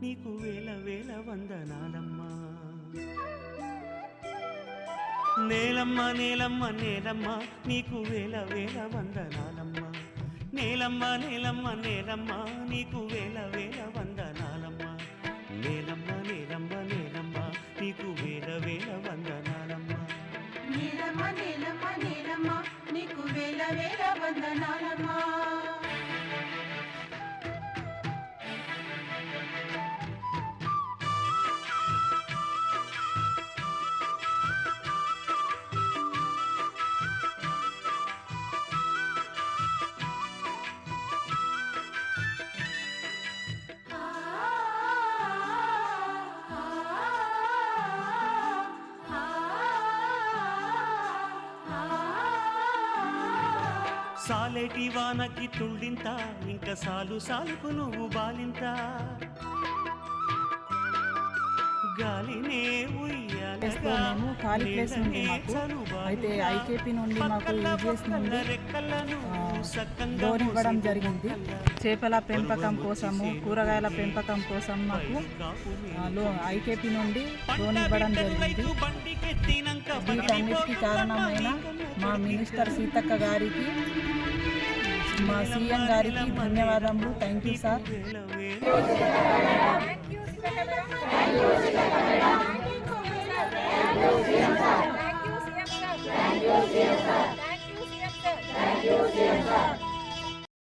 నీకు వేల వేల వందనాలమ్మా. నేలమ్మ నేలమ్మ నేలమ్మ నీకు వేల వేల వందనాలమ్మా. నేలమ్మ నేలమ్మ నేలమ్మ నీకు వేల వేల వందనాలమ్మా. నేలమ్మ నేలమ్మ నేలమ్మ నీకు వేల వేల వందనాలమ్మా. నేలమ్మ నేలమ్మ నేలమ్మ నీకు వేల వేల వందనాలమ్మా. సాలేటి వానకి తుళ్ళింత ఇంకా సాలు సాలుకు నువ్వు బాలింత గాలినే మేము ఖాళీ ప్లేస్ ఉంది మాకు. అయితే ఐకేపీ నుండి మాకు యూజీఎస్ నుండి లోన్ ఇవ్వడం జరిగింది. చేపల పెంపకం కోసము, కూరగాయల పెంపకం కోసం మాకు ఐకేపీ నుండి లోన్ ఇవ్వడం జరిగింది. వీటన్నిటికీ కారణమైన మా మినిస్టర్ సీతక్క గారికి, మా సీఎం గారికి ధన్యవాదములు. Thank you sir. Thank you, CM sir.